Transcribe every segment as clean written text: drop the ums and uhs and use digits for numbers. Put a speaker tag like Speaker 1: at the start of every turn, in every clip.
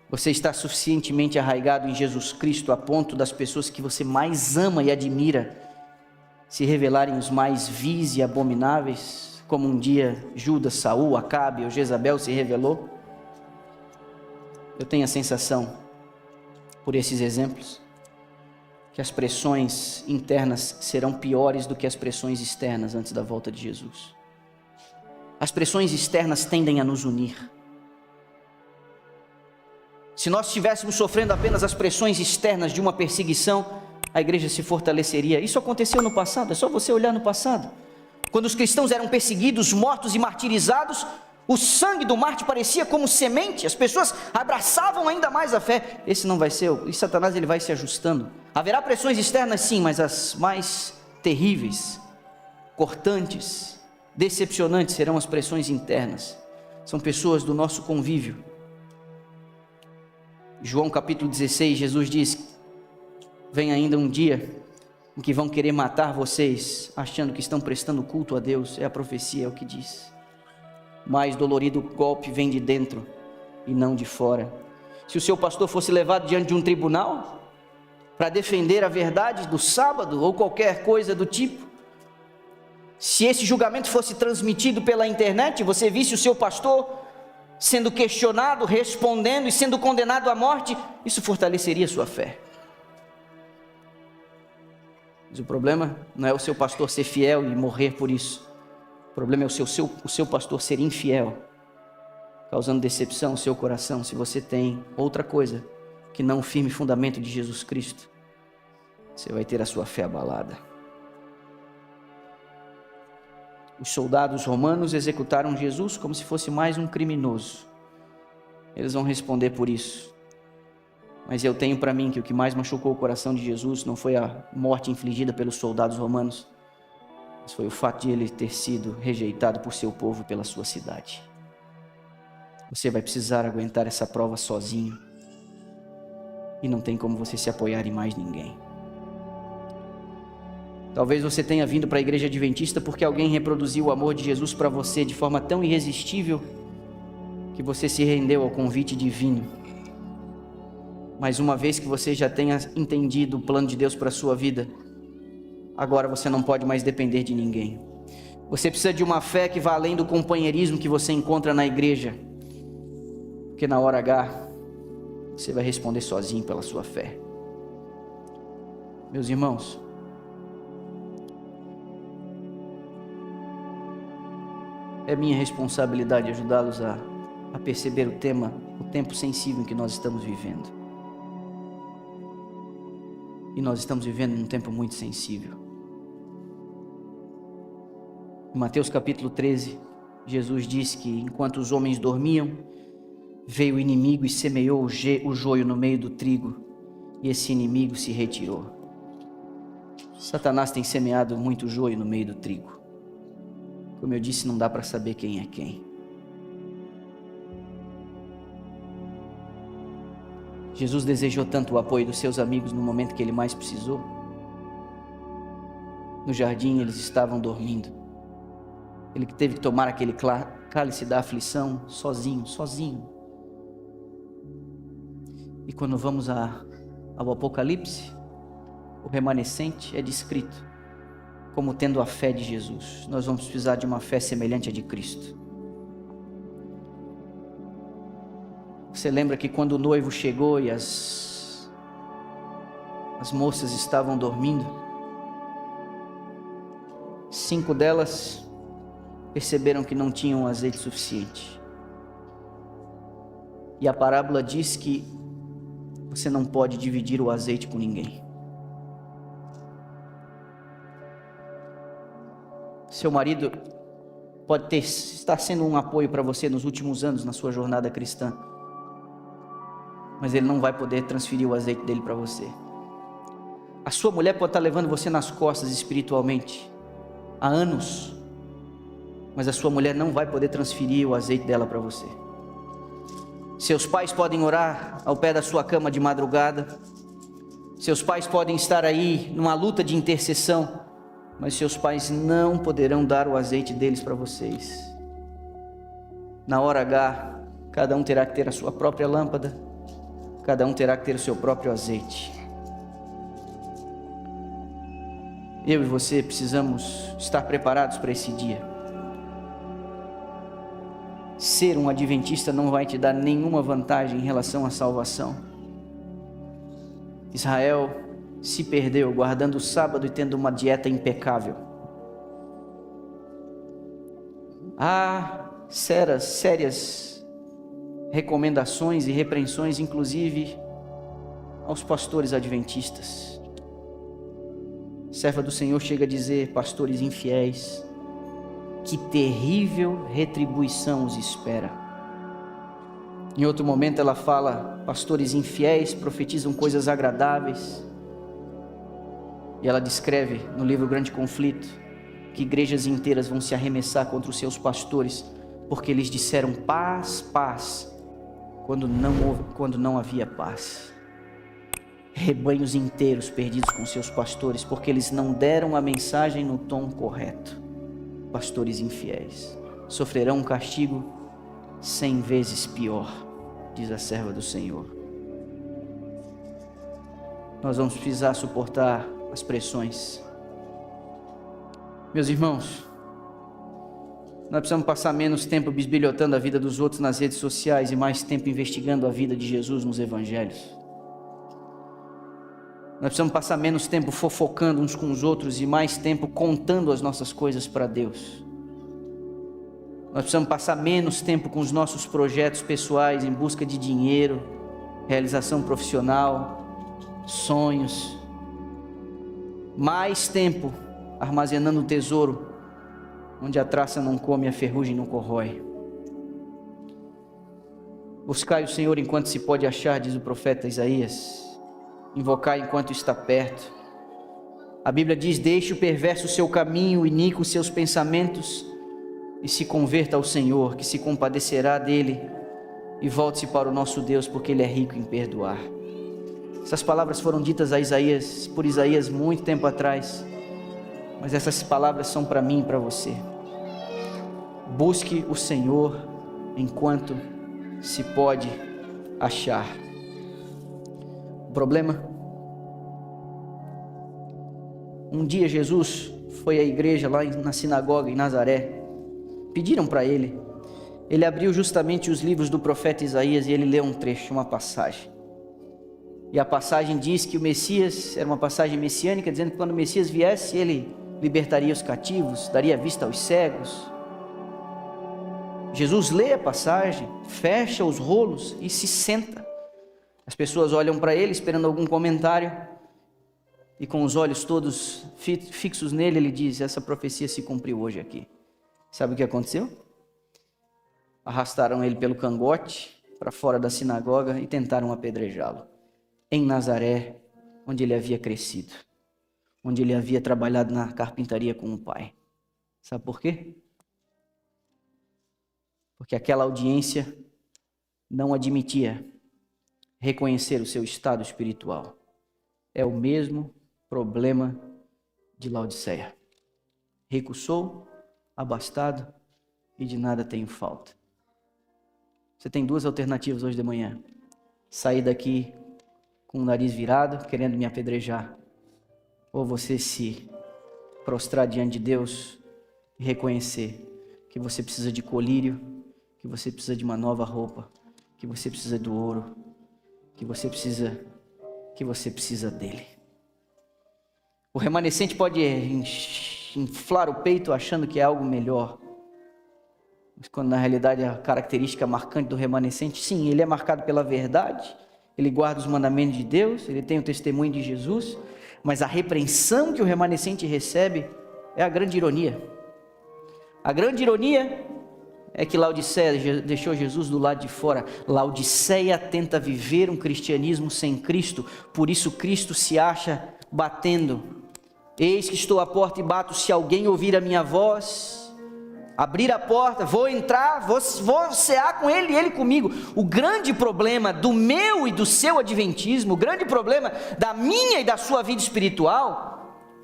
Speaker 1: Você está suficientemente arraigado em Jesus Cristo a ponto das pessoas que você mais ama e admira se revelarem os mais vis e abomináveis, como um dia Judas, Saul, Acabe ou Jezabel se revelou? Eu tenho a sensação, por esses exemplos, que as pressões internas serão piores do que as pressões externas antes da volta de Jesus. As pressões externas tendem a nos unir. Se nós estivéssemos sofrendo apenas as pressões externas de uma perseguição, a igreja se fortaleceria. Isso aconteceu no passado, é só você olhar no passado. Quando os cristãos eram perseguidos, mortos e martirizados, o sangue do mártir parecia como semente, as pessoas abraçavam ainda mais a fé. Esse não vai ser, e Satanás ele vai se ajustando. Haverá pressões externas sim, mas as mais terríveis, cortantes, decepcionantes serão as pressões internas. São pessoas do nosso convívio. João capítulo 16, Jesus diz: vem ainda um dia em que vão querer matar vocês, achando que estão prestando culto a Deus. É a profecia, é o que diz. Mais dolorido golpe vem de dentro e não de fora. Se o seu pastor fosse levado diante de um tribunal para defender a verdade do sábado ou qualquer coisa do tipo, se esse julgamento fosse transmitido pela internet, você visse o seu pastor sendo questionado, respondendo e sendo condenado à morte, isso fortaleceria sua fé. Mas o problema não é o seu pastor ser fiel e morrer por isso. O problema é o seu pastor ser infiel, causando decepção no seu coração. Se você tem outra coisa que não o firme fundamento de Jesus Cristo, você vai ter a sua fé abalada. Os soldados romanos executaram Jesus como se fosse mais um criminoso. Eles vão responder por isso. Mas eu tenho para mim que o que mais machucou o coração de Jesus não foi a morte infligida pelos soldados romanos, mas foi o fato de ele ter sido rejeitado por seu povo e pela sua cidade. Você vai precisar aguentar essa prova sozinho, e não tem como você se apoiar em mais ninguém. Talvez você tenha vindo para a igreja adventista porque alguém reproduziu o amor de Jesus para você de forma tão irresistível que você se rendeu ao convite divino. Mas uma vez que você já tenha entendido o plano de Deus para a sua vida, agora você não pode mais depender de ninguém. Você precisa de uma fé que vá além do companheirismo que você encontra na igreja, porque na hora H você vai responder sozinho pela sua fé. Meus irmãos, é minha responsabilidade ajudá-los a perceber o tempo sensível em que nós estamos vivendo. E nós estamos vivendo num tempo muito sensível. Em Mateus capítulo 13, Jesus disse que enquanto os homens dormiam, veio o inimigo e semeou o joio no meio do trigo, e esse inimigo se retirou. Satanás tem semeado muito joio no meio do trigo. Como eu disse, não dá para saber quem é quem. Jesus desejou tanto o apoio dos seus amigos no momento que ele mais precisou. No jardim eles estavam dormindo. Ele teve que tomar aquele cálice da aflição sozinho. E quando vamos ao Apocalipse, o remanescente é descrito como tendo a fé de Jesus. Nós vamos precisar de uma fé semelhante à de Cristo. Você lembra que quando o noivo chegou e as moças estavam dormindo, 5 delas perceberam que não tinham azeite suficiente. E a parábola diz que você não pode dividir o azeite com ninguém. Seu marido pode estar sendo um apoio para você nos últimos anos na sua jornada cristã, mas ele não vai poder transferir o azeite dele para você. A sua mulher pode estar levando você nas costas espiritualmente há anos, mas a sua mulher não vai poder transferir o azeite dela para você. Seus pais podem orar ao pé da sua cama de madrugada, seus pais podem estar aí numa luta de intercessão, mas seus pais não poderão dar o azeite deles para vocês. Na hora H, cada um terá que ter a sua própria lâmpada, Cada um terá que ter o seu próprio azeite. Eu e você precisamos estar preparados para esse dia. Ser um adventista não vai te dar nenhuma vantagem em relação à salvação. Israel se perdeu guardando o sábado e tendo uma dieta impecável. Há sérias recomendações e repreensões, inclusive aos pastores adventistas. A serva do Senhor chega a dizer: pastores infiéis, que terrível retribuição os espera. Em outro momento ela fala: pastores infiéis profetizam coisas agradáveis. E ela descreve no livro Grande Conflito que igrejas inteiras vão se arremessar contra os seus pastores, porque eles disseram paz, paz, quando não havia paz. Rebanhos inteiros perdidos com seus pastores, porque eles não deram a mensagem no tom correto. Pastores infiéis sofrerão um castigo 100 vezes pior, diz a serva do Senhor. Nós vamos precisar suportar as pressões. Meus irmãos, nós precisamos passar menos tempo bisbilhotando a vida dos outros nas redes sociais e mais tempo investigando a vida de Jesus nos evangelhos. Nós precisamos passar menos tempo fofocando uns com os outros e mais tempo contando as nossas coisas para Deus. Nós precisamos passar menos tempo com os nossos projetos pessoais em busca de dinheiro, realização profissional, sonhos. Mais tempo armazenando um tesouro onde a traça não come e a ferrugem não corrói. Buscai o Senhor enquanto se pode achar, diz o profeta Isaías. Invocai enquanto está perto. A Bíblia diz: deixe o perverso o seu caminho, o iníquo os seus pensamentos, e se converta ao Senhor, que se compadecerá dele, e volte-se para o nosso Deus, porque Ele é rico em perdoar. Essas palavras foram ditas a Isaías, por Isaías muito tempo atrás, mas essas palavras são para mim e para você. Busque o Senhor enquanto se pode achar. O problema? Um dia Jesus foi à igreja lá na sinagoga em Nazaré. Pediram para ele. Ele abriu justamente os livros do profeta Isaías e ele leu um trecho, uma passagem. E a passagem diz que o Messias, era uma passagem messiânica, dizendo que quando o Messias viesse, ele libertaria os cativos, daria vista aos cegos. Jesus lê a passagem, fecha os rolos e se senta. As pessoas olham para ele esperando algum comentário, e com os olhos todos fixos nele, ele diz: essa profecia se cumpriu hoje aqui. Sabe o que aconteceu? Arrastaram ele pelo cangote para fora da sinagoga e tentaram apedrejá-lo. Em Nazaré, onde ele havia crescido, onde ele havia trabalhado na carpintaria com o pai. Sabe por quê? Porque aquela audiência não admitia reconhecer o seu estado espiritual. É o mesmo problema de Laodiceia. Rico sou, abastado e de nada tenho falta. Você tem duas alternativas hoje de manhã: sair daqui com o nariz virado, querendo me apedrejar, ou você se prostrar diante de Deus e reconhecer que você precisa de colírio, que você precisa de uma nova roupa, que você precisa do ouro, que você precisa dele. O remanescente pode inflar o peito achando que é algo melhor, mas quando na realidade a característica marcante do remanescente, sim, ele é marcado pela verdade, ele guarda os mandamentos de Deus, ele tem o testemunho de Jesus, mas a repreensão que o remanescente recebe é a grande ironia. A grande ironia é que Laodiceia deixou Jesus do lado de fora. Laodiceia tenta viver um cristianismo sem Cristo, por isso Cristo se acha batendo. Eis que estou à porta e bato, se alguém ouvir a minha voz, abrir a porta, vou entrar, vou cear com ele e ele comigo. O grande problema do meu e do seu adventismo, o grande problema da minha e da sua vida espiritual,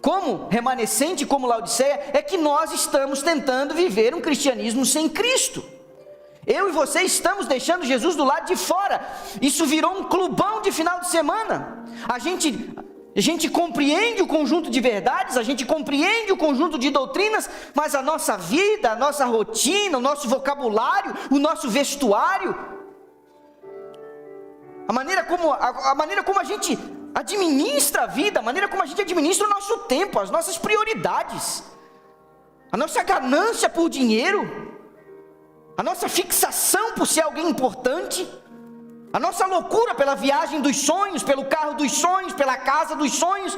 Speaker 1: como remanescente, como Laodiceia, é que nós estamos tentando viver um cristianismo sem Cristo. Eu e você estamos deixando Jesus do lado de fora. Isso virou um clubão de final de semana. A gente compreende o conjunto de verdades, a gente compreende o conjunto de doutrinas, mas a nossa vida, a nossa rotina, o nosso vocabulário, o nosso vestuário, a maneira como a gente administra a vida, a maneira como a gente administra o nosso tempo, as nossas prioridades, a nossa ganância por dinheiro, a nossa fixação por ser alguém importante, a nossa loucura pela viagem dos sonhos, pelo carro dos sonhos, pela casa dos sonhos,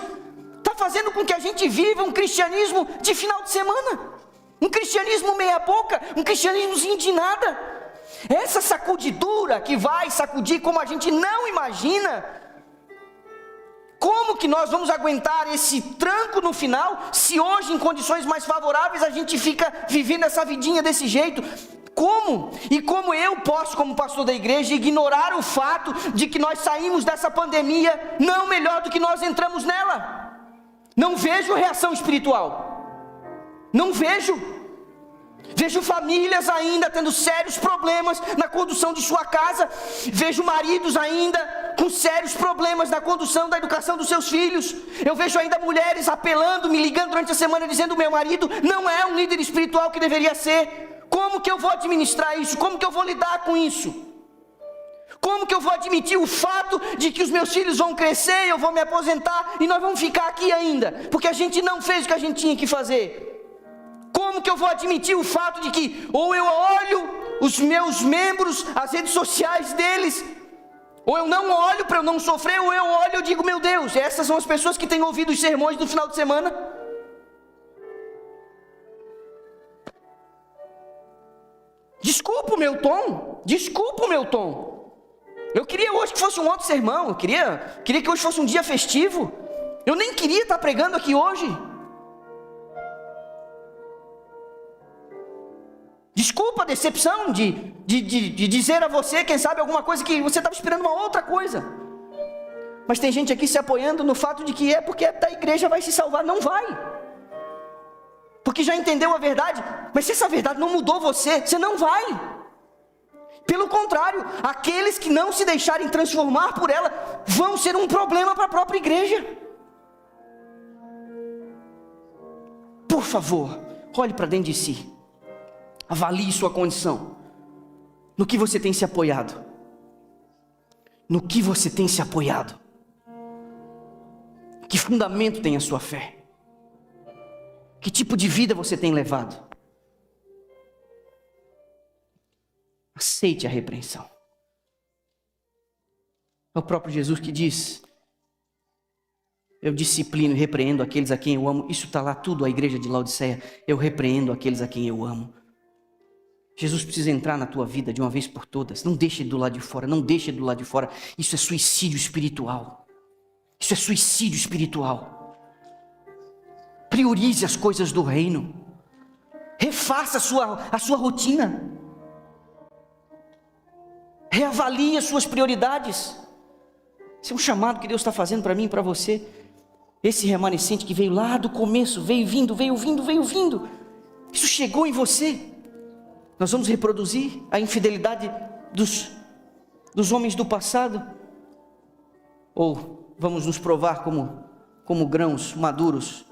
Speaker 1: está fazendo com que a gente viva um cristianismo de final de semana, um cristianismo meia boca, um cristianismozinho de nada. Essa sacudidura que vai sacudir como a gente não imagina. Como que nós vamos aguentar esse tranco no final, se hoje em condições mais favoráveis a gente fica vivendo essa vidinha desse jeito? Como? E como eu posso, como pastor da igreja, ignorar o fato de que nós saímos dessa pandemia não melhor do que nós entramos nela? Não vejo reação espiritual. Não vejo. Vejo famílias ainda tendo sérios problemas na condução de sua casa. Vejo maridos ainda com sérios problemas na condução da educação dos seus filhos. Eu vejo ainda mulheres apelando, me ligando durante a semana, dizendo: meu marido não é um líder espiritual que deveria ser. Como que eu vou administrar isso? Como que eu vou lidar com isso? Como que eu vou admitir o fato de que os meus filhos vão crescer, eu vou me aposentar e nós vamos ficar aqui ainda, porque a gente não fez o que a gente tinha que fazer? Como que eu vou admitir o fato de que ou eu olho os meus membros, as redes sociais deles, ou eu não olho para eu não sofrer, ou eu olho e eu digo: meu Deus, essas são as pessoas que têm ouvido os sermões do final de semana? Desculpa o meu tom. Eu queria hoje que fosse um outro sermão, eu queria que hoje fosse um dia festivo. Eu nem queria estar pregando aqui hoje. Desculpa a decepção de dizer a você, quem sabe, alguma coisa que você estava esperando uma outra coisa. Mas tem gente aqui se apoiando no fato de que porque da igreja vai se salvar. Não vai. Porque já entendeu a verdade. Mas se essa verdade não mudou você não vai. Pelo contrário, aqueles que não se deixarem transformar por ela vão ser um problema para a própria igreja. Por favor, olhe para dentro de si. Avalie sua condição. No que você tem se apoiado? No que você tem se apoiado? Que fundamento tem a sua fé? Que tipo de vida você tem levado? Aceite a repreensão. É o próprio Jesus que diz: eu disciplino e repreendo aqueles a quem eu amo. Isso está lá tudo, a igreja de Laodiceia. Eu repreendo aqueles a quem eu amo. Jesus precisa entrar na tua vida de uma vez por todas. Não deixe do lado de fora, não deixe do lado de fora. Isso é suicídio espiritual. Isso é suicídio espiritual. Priorize as coisas do reino. Refaça a sua rotina. Reavalie as suas prioridades. Esse é um chamado que Deus está fazendo para mim e para você. Esse remanescente que veio lá do começo, veio vindo. Isso chegou em você. Nós vamos reproduzir a infidelidade dos homens do passado? Ou vamos nos provar como grãos maduros